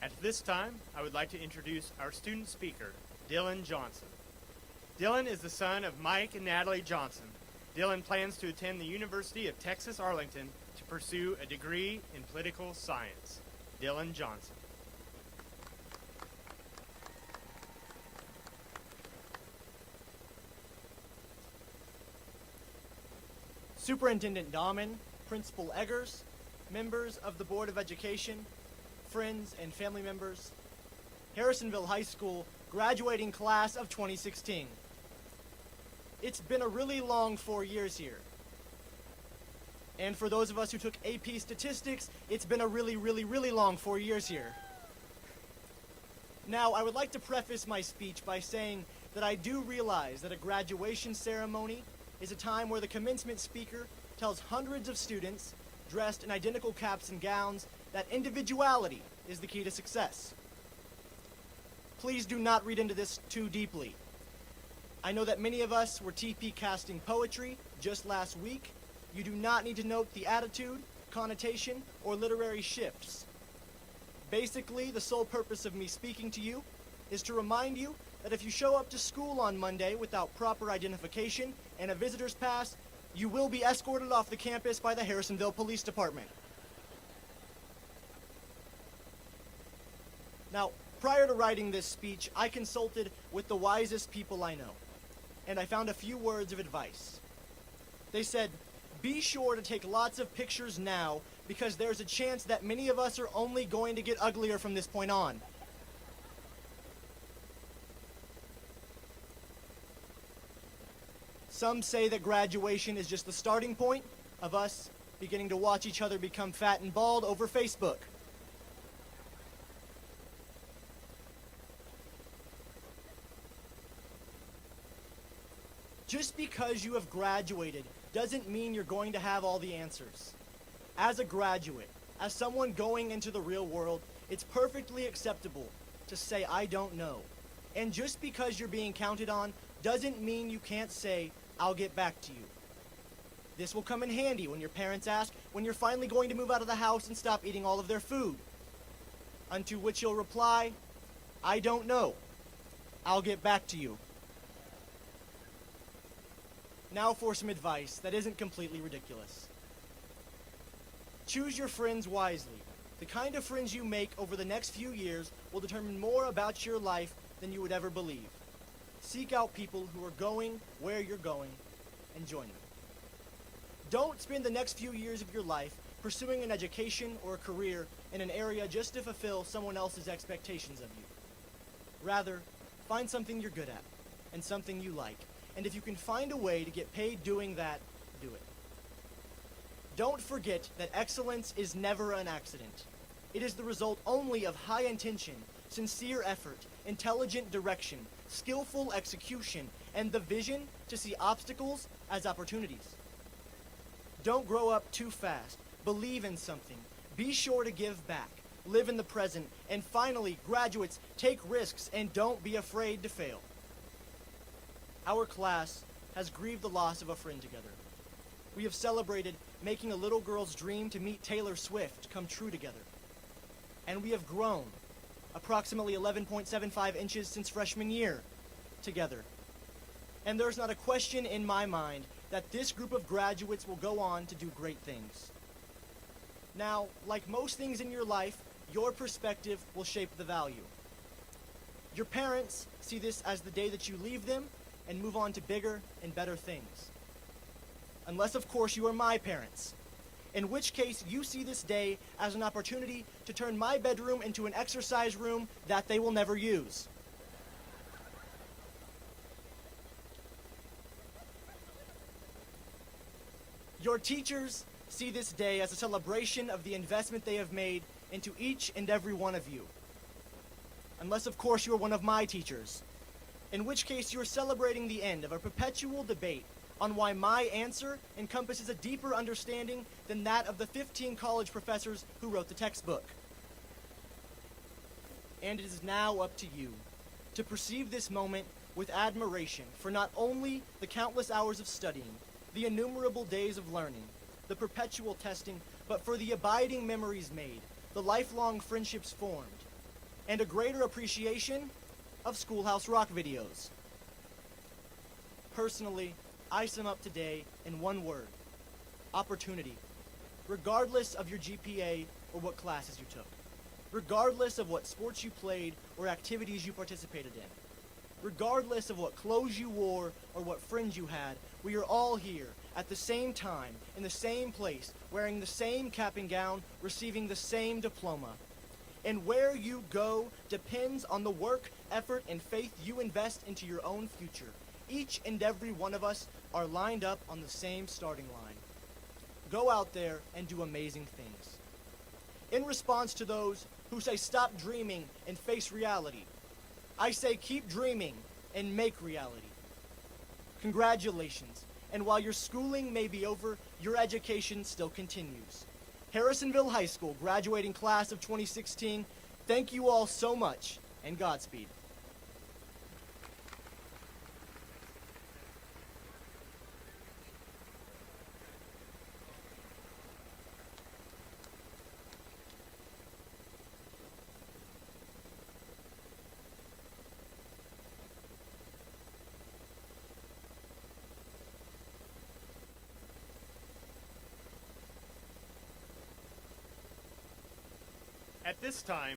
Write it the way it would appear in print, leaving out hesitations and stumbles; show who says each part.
Speaker 1: At this time, I would like to introduce our student speaker, Dylan Johnson. Dylan is the son of Mike and Natalie Johnson. Dylan plans to attend the University of Texas Arlington to pursue a degree in political science. Dylan Johnson.
Speaker 2: Superintendent Dahman, Principal Eggers, members of the Board of Education, friends and family members, Harrisonville High School graduating class of 2016. It's been a really long 4 years here. And for those of us who took AP Statistics, it's been a really long 4 years here. Now, I would like to preface my speech by saying that I do realize that a graduation ceremony is a time where the commencement speaker tells hundreds of students, dressed in identical caps and gowns, that individuality is the key to success. Please do not read into this too deeply. I know that many of us were TP casting poetry just last week. You do not need to note the attitude, connotation, or literary shifts. Basically, the sole purpose of me speaking to you is to remind you that if you show up to school on Monday without proper identification and a visitor's pass, you will be escorted off the campus by the Harrisonville Police Department. Now, prior to writing this speech, I consulted with the wisest people I know, and I found a few words of advice. They said, be sure to take lots of pictures now because there's a chance that many of us are only going to get uglier from this point on. Some say that graduation is just the starting point of us beginning to watch each other become fat and bald over Facebook. Just because you have graduated doesn't mean you're going to have all the answers. As a graduate, as someone going into the real world, it's perfectly acceptable to say, I don't know. And just because you're being counted on doesn't mean you can't say, I'll get back to you. This will come in handy when your parents ask when you're finally going to move out of the house and stop eating all of their food. Unto which you'll reply, I don't know. I'll get back to you. Now for some advice that isn't completely ridiculous. Choose your friends wisely. The kind of friends you make over the next few years will determine more about your life than you would ever believe. Seek out people who are going where you're going and join them. Don't spend the next few years of your life pursuing an education or a career in an area just to fulfill someone else's expectations of you. Rather, find something you're good at and something you like. And if you can find a way to get paid doing that, do it. Don't forget that excellence is never an accident. It is the result only of high intention, sincere effort, intelligent direction, skillful execution, and the vision to see obstacles as opportunities. Don't grow up too fast. Believe in something. Be sure to give back. Live in the present. And finally, graduates, take risks and don't be afraid to fail. Our class has grieved the loss of a friend together. We have celebrated making a little girl's dream to meet Taylor Swift come true together. And we have grown approximately 11.75 inches since freshman year together. And there's not a question in my mind that this group of graduates will go on to do great things. Now, like most things in your life, your perspective will shape the value. Your parents see this as the day that you leave them and move on to bigger and better things. Unless, of course, you are my parents, in which case you see this day as an opportunity to turn my bedroom into an exercise room that they will never use. Your teachers see this day as a celebration of the investment they have made into each and every one of you. Unless, of course, you are one of my teachers, in which case you are celebrating the end of a perpetual debate on why my answer encompasses a deeper understanding than that of the 15 college professors who wrote the textbook. And it is now up to you to perceive this moment with admiration for not only the countless hours of studying, the innumerable days of learning, the perpetual testing, but for the abiding memories made, the lifelong friendships formed, and a greater appreciation of Schoolhouse Rock videos. Personally, I sum up today in one word: opportunity. Regardless of your GPA or what classes you took, regardless of what sports you played or activities you participated in, regardless of what clothes you wore or what friends you had, we are all here at the same time, in the same place, wearing the same cap and gown, receiving the same diploma. And where you go depends on the work, effort, and faith you invest into your own future. Each and every one of us are lined up on the same starting line. Go out there and do amazing things. In response to those who say stop dreaming and face reality, I say keep dreaming and make reality. Congratulations, and while your schooling may be over, your education still continues. Harrisonville High School graduating class of 2016, thank you all so much, and Godspeed.
Speaker 1: At this time,